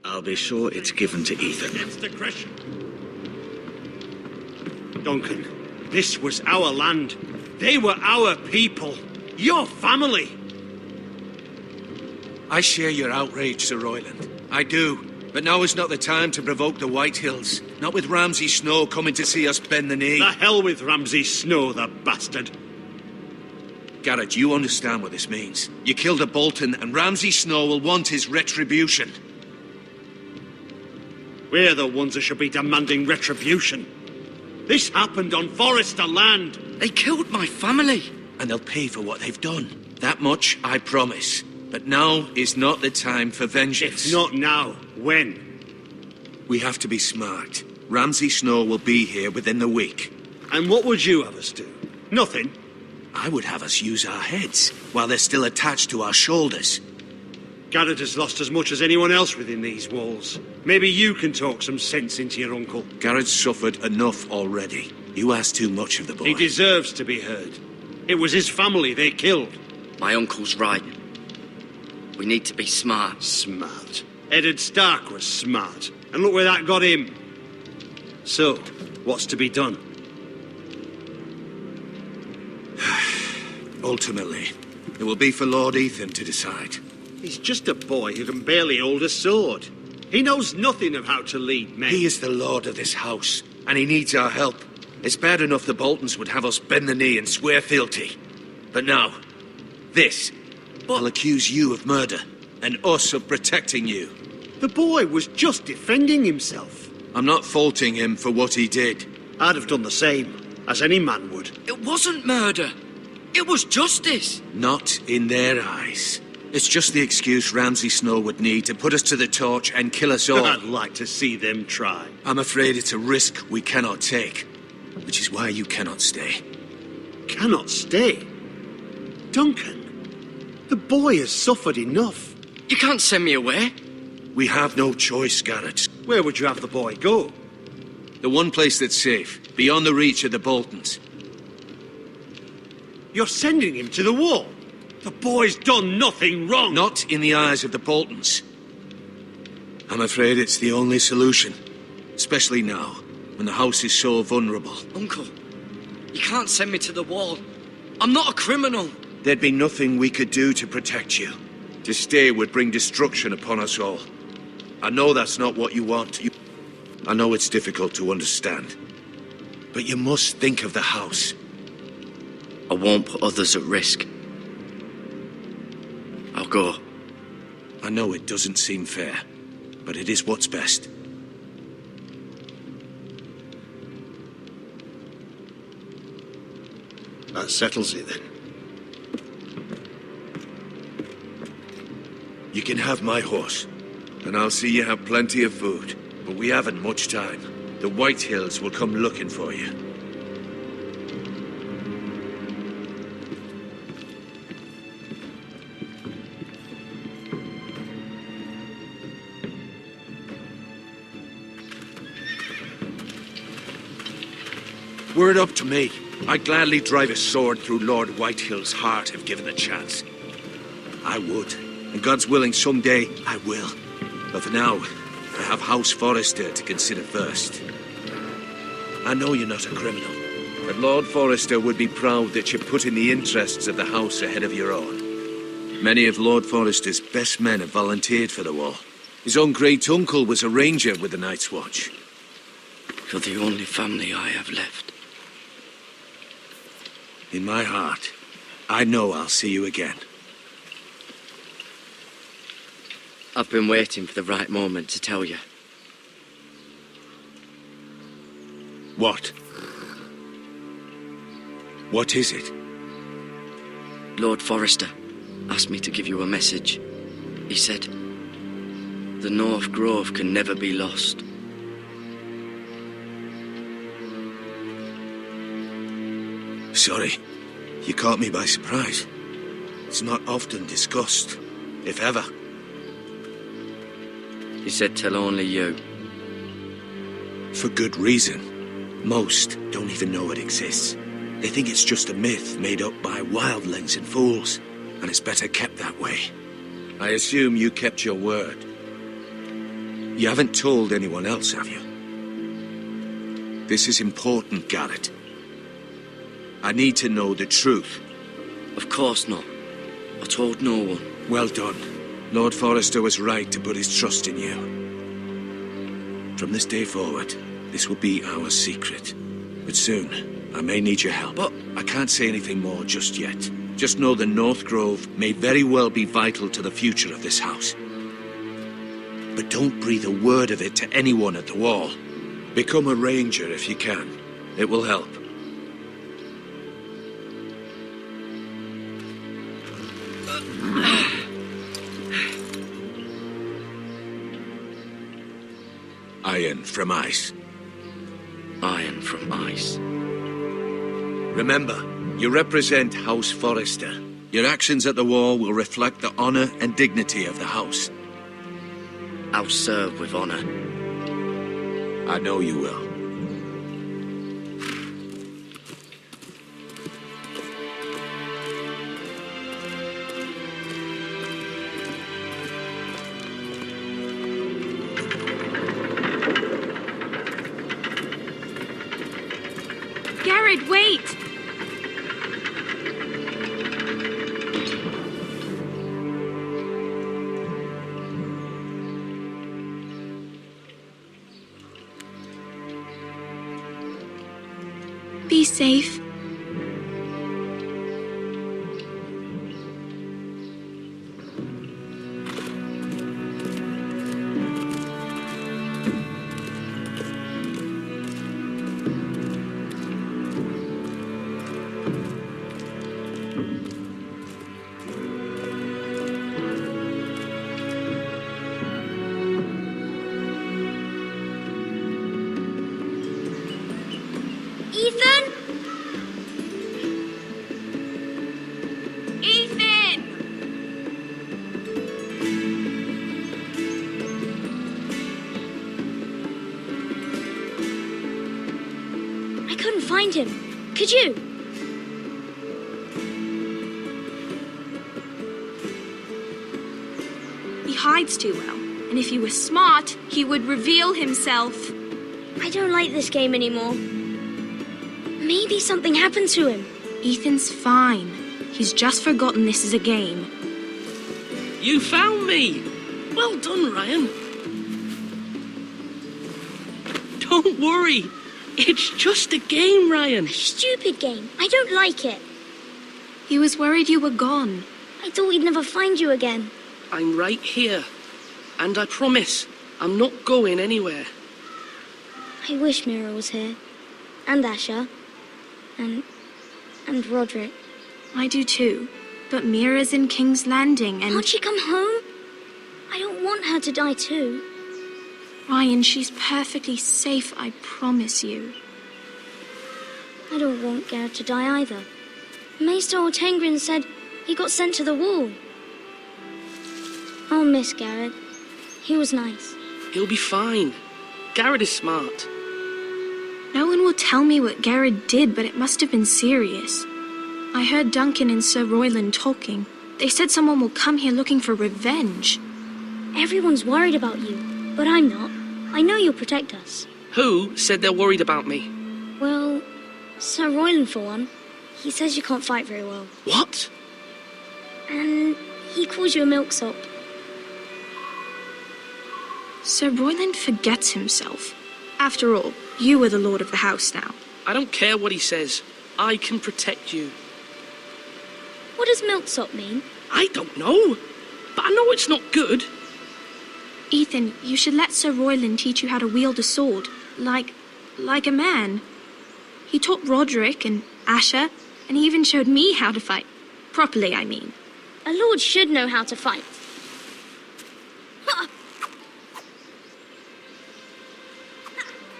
I'll be sure it's given to Ethan. Against aggression. Duncan, this was our land. They were our people. Your family. I share your outrage, Sir Royland. I do. But now is not the time to provoke the White Hills. Not with Ramsay Snow coming to see us bend the knee. The hell with Ramsay Snow, the bastard. Garrett, you understand what this means. You killed a Bolton, and Ramsay Snow will want his retribution. We're the ones that should be demanding retribution. This happened on Forester land. They killed my family. And they'll pay for what they've done. That much, I promise. But now is not the time for vengeance. If not now, when? We have to be smart. Ramsay Snow will be here within the week. And what would you have us do? Nothing? I would have us use our heads, while they're still attached to our shoulders. Garrett has lost as much as anyone else within these walls. Maybe you can talk some sense into your uncle. Garrett's suffered enough already. You ask too much of the boy. He deserves to be heard. It was his family they killed. My uncle's right. We need to be smart. Smart. Eddard Stark was smart. And look where that got him. So, what's to be done? Ultimately, it will be for Lord Ethan to decide. He's just a boy who can barely hold a sword. He knows nothing of how to lead men. He is the lord of this house, and he needs our help. It's bad enough the Boltons would have us bend the knee and swear fealty. But now, this. I'll accuse you of murder, and us of protecting you. The boy was just defending himself. I'm not faulting him for what he did. I'd have done the same, as any man would. It wasn't murder. It was justice. Not in their eyes. It's just the excuse Ramsay Snow would need to put us to the torch and kill us all. I'd like to see them try. I'm afraid it's a risk we cannot take, which is why you cannot stay. Cannot stay? Duncan, the boy has suffered enough. You can't send me away. We have no choice, Garrett. Where would you have the boy go? The one place that's safe, beyond the reach of the Boltons. You're sending him to the wall? The boy's done nothing wrong. Not in the eyes of the Boltons. I'm afraid it's the only solution. Especially now, when the house is so vulnerable. Uncle, you can't send me to the wall. I'm not a criminal. There'd be nothing we could do to protect you. To stay would bring destruction upon us all. I know that's not what you want. I know it's difficult to understand. But you must think of the house. I won't put others at risk. I'll go. I know it doesn't seem fair, but it is what's best. That settles it then. You can have my horse, and I'll see you have plenty of food. But we haven't much time. The White Hills will come looking for you. Were it up to me, I'd gladly drive a sword through Lord Whitehill's heart if given the chance. I would, and God's willing someday I will. But for now, I have House Forester to consider first. I know you're not a criminal, but Lord Forester would be proud that you're putting the interests of the house ahead of your own. Many of Lord Forester's best men have volunteered for the war. His own great-uncle was a ranger with the Night's Watch. You're the only family I have left. In my heart, I know I'll see you again. I've been waiting for the right moment to tell you. What? What is it? Lord Forester asked me to give you a message. He said, the North Grove can never be lost. Sorry, you caught me by surprise. It's not often discussed, if ever. He said tell only you. For good reason. Most don't even know it exists. They think it's just a myth made up by wildlings and fools, and it's better kept that way. I assume you kept your word. You haven't told anyone else, have you? This is important, Garrett. I need to know the truth. Of course not. I told no one. Well done. Lord Forrester was right to put his trust in you. From this day forward, this will be our secret. But soon, I may need your help. But I can't say anything more just yet. Just know the North Grove may very well be vital to the future of this house. But don't breathe a word of it to anyone at the wall. Become a ranger if you can. It will help. Iron from ice. Iron from ice. Remember, you represent House Forrester. Your actions at the wall will reflect the honor and dignity of the house. I'll serve with honor. I know you will. Garrett, wait! Be safe. Ethan? Ethan! I couldn't find him. Could you? He hides too well, and if he were smart, he would reveal himself. I don't like this game anymore. Maybe something happened to him. Ethan's fine. He's just forgotten this is a game. You found me! Well done, Ryan. Don't worry. It's just a game, Ryan. Stupid game. I don't like it. He was worried you were gone. I thought we'd never find you again. I'm right here. And I promise, I'm not going anywhere. I wish Mira was here. And Asher. And Roderick. I do too. But Mira's in King's Landing and... Can't she come home? I don't want her to die too. Ryan, she's perfectly safe, I promise you. I don't want Garrett to die either. Maester Ortengrin said he got sent to the wall. I'll miss Garrett. He was nice. He'll be fine. Garrett is smart. No one will tell me what Garrett did, but it must have been serious. I heard Duncan and Sir Royland talking. They said someone will come here looking for revenge. Everyone's worried about you, but I'm not. I know you'll protect us. Who said they're worried about me? Well, Sir Royland for one. He says you can't fight very well. What? And he calls you a milksop. Sir Royland forgets himself. After all, you are the lord of the house now. I don't care what he says. I can protect you. What does milksop mean? I don't know. But I know it's not good. Ethan, you should let Sir Royland teach you how to wield a sword. Like a man. He taught Roderick and Asher, and he even showed me how to fight. Properly, I mean. A lord should know how to fight.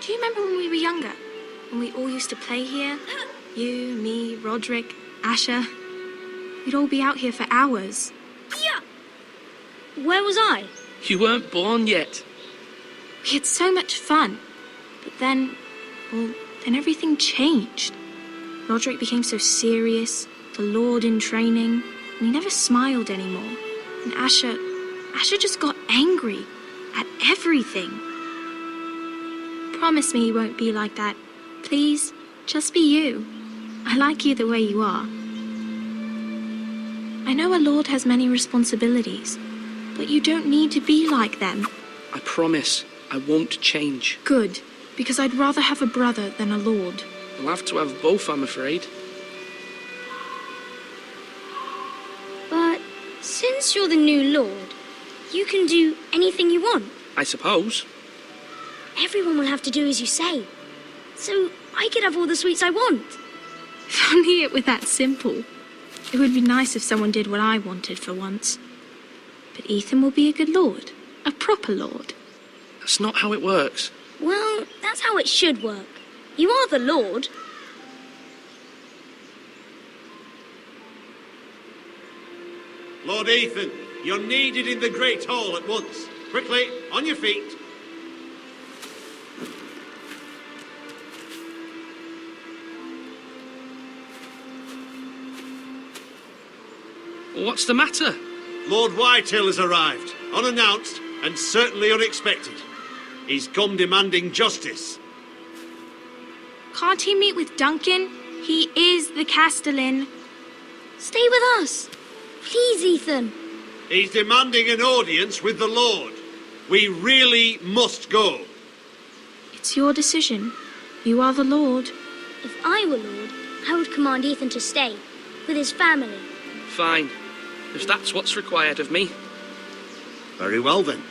Do you remember when we were younger? When we all used to play here? You, me, Roderick, Asher. We'd all be out here for hours. Yeah. Where was I? You weren't born yet. We had so much fun. But then everything changed. Roderick became so serious, the lord in training, and he never smiled anymore. And Asher just got angry. at everything. Promise me you won't be like that. Please, just be you. I like you the way you are. I know a lord has many responsibilities, but you don't need to be like them. I promise I won't change. Good, because I'd rather have a brother than a lord. I'll have to have both, I'm afraid. But since you're the new lord, you can do anything you want. I suppose. Everyone will have to do as you say. So I could have all the sweets I want. If only it were that simple. It would be nice if someone did what I wanted for once. But Ethan will be a good lord. A proper lord. That's not how it works. Well, that's how it should work. You are the lord. Lord Ethan, you're needed in the Great Hall at once. Quickly, on your feet. What's the matter? Lord Whitehill has arrived, unannounced and certainly unexpected. He's come demanding justice. Can't he meet with Duncan? He is the Castellan. Stay with us. Please, Ethan. He's demanding an audience with the Lord. We really must go. It's your decision. You are the lord. If I were lord, I would command Ethan to stay with his family. Fine. If that's what's required of me. Very well then.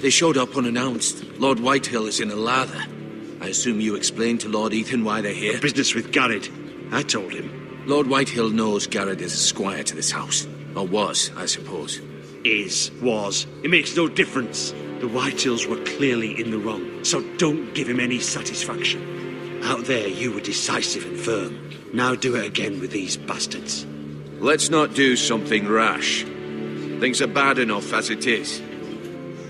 They showed up unannounced. Lord Whitehill is in a lather. I assume you explained to Lord Ethan why they're here? Business with Garrett. I told him. Lord Whitehill knows Garrett is a squire to this house. Or was, I suppose. Was. It makes no difference. The Whitehills were clearly in the wrong, so don't give him any satisfaction. Out there, you were decisive and firm. Now do it again with these bastards. Let's not do something rash. Things are bad enough as it is.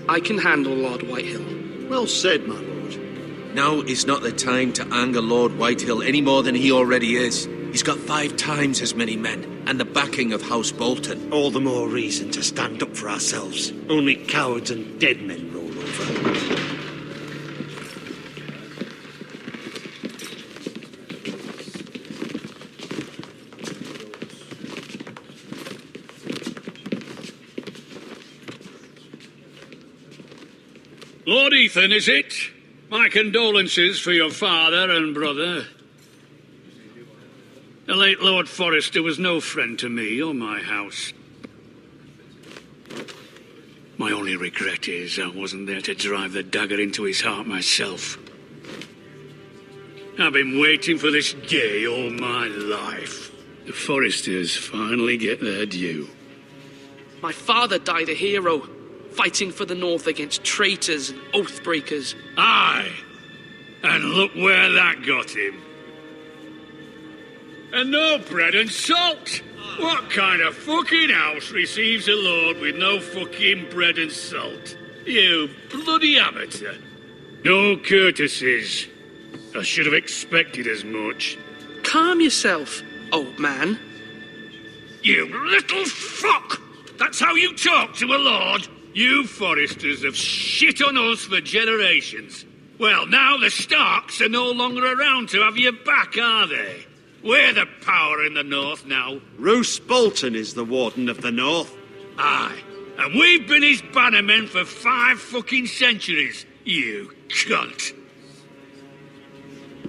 I can handle Lord Whitehill. Well said, my lord. Now is not the time to anger Lord Whitehill any more than he already is. He's got 5 times as many men, and the backing of House Bolton. All the more reason to stand up for ourselves. Only cowards and dead men roll over. Lord Ethan, is it? My condolences for your father and brother. The late Lord Forrester was no friend to me or my house. My only regret is I wasn't there to drive the dagger into his heart myself. I've been waiting for this day all my life. The Forresters finally get their due. My father died a hero, fighting for the North against traitors and oathbreakers. Aye, and look where that got him. And no bread and salt. What kind of fucking house receives a lord with no fucking bread and salt? You bloody amateur. No courtesies. I should have expected as much. Calm yourself, old man. You little fuck! That's how you talk to a lord? You Forresters have shit on us for generations. Well, now the Starks are no longer around to have your back, are they? We're the power in the North now. Roose Bolton is the Warden of the North. Aye, and we've been his bannermen for 5 fucking centuries, you cunt.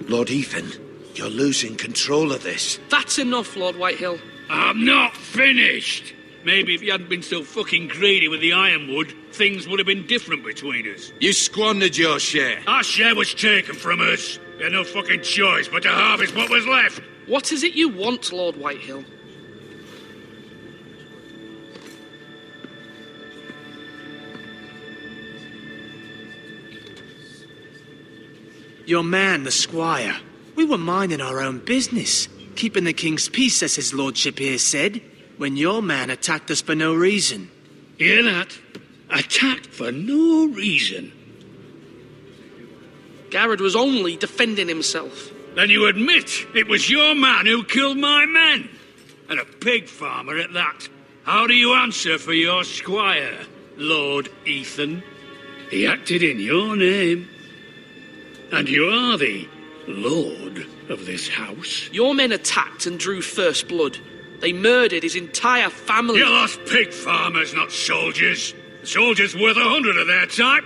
Lord Ethan, you're losing control of this. That's enough, Lord Whitehill. I'm not finished. Maybe if you hadn't been so fucking greedy with the ironwood, things would have been different between us. You squandered your share. Our share was taken from us. We had no fucking choice but to harvest what was left. What is it you want, Lord Whitehill? Your man, the squire. We were minding our own business, keeping the king's peace, as his lordship here said, when your man attacked us for no reason. Hear that? Attacked for no reason. Garrod was only defending himself. Then you admit it was your man who killed my men? And a pig farmer at that. How do you answer for your squire, Lord Ethan? He acted in your name. And you are the lord of this house. Your men attacked and drew first blood. They murdered his entire family. You lost pig farmers, not soldiers. The soldiers worth 100 of their type.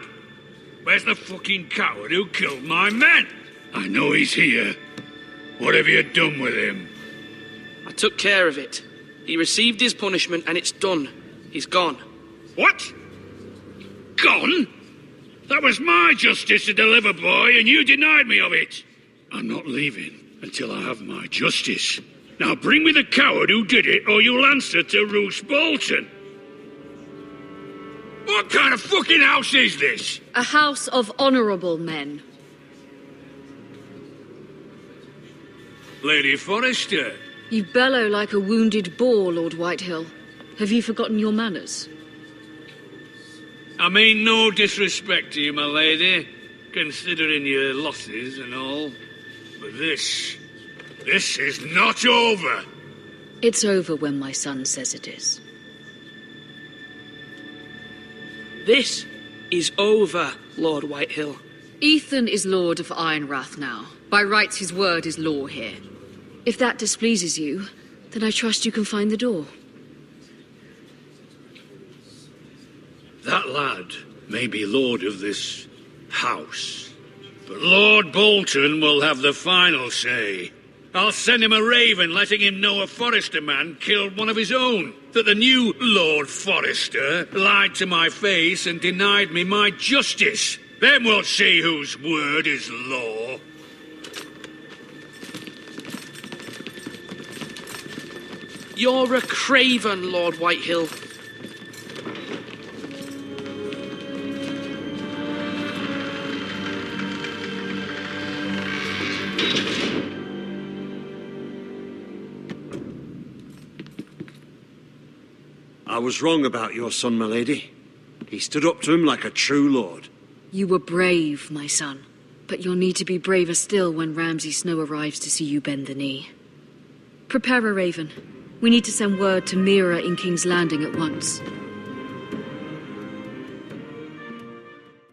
Where's the fucking coward who killed my men? I know he's here. What have you done with him? I took care of it. He received his punishment and it's done. He's gone. What? Gone? That was my justice to deliver, boy, and you denied me of it. I'm not leaving until I have my justice. Now bring me the coward who did it, or you'll answer to Roose Bolton. What kind of fucking house is this? A house of honourable men. Lady Forrester. You bellow like a wounded boar, Lord Whitehill. Have you forgotten your manners? I mean no disrespect to you, my lady, considering your losses and all. But this is not over. It's over when my son says it is. This is over, Lord Whitehill. Ethan is Lord of Ironrath now. By rights, his word is law here. If that displeases you, then I trust you can find the door. That lad may be lord of this house, but Lord Bolton will have the final say. I'll send him a raven letting him know a Forrester man killed one of his own. That the new Lord Forrester lied to my face and denied me my justice. Then we'll see whose word is law. You're a craven, Lord Whitehill. I was wrong about your son, my lady. He stood up to him like a true lord. You were brave, my son. But you'll need to be braver still when Ramsay Snow arrives to see you bend the knee. Prepare a raven. We need to send word to Mira in King's Landing at once.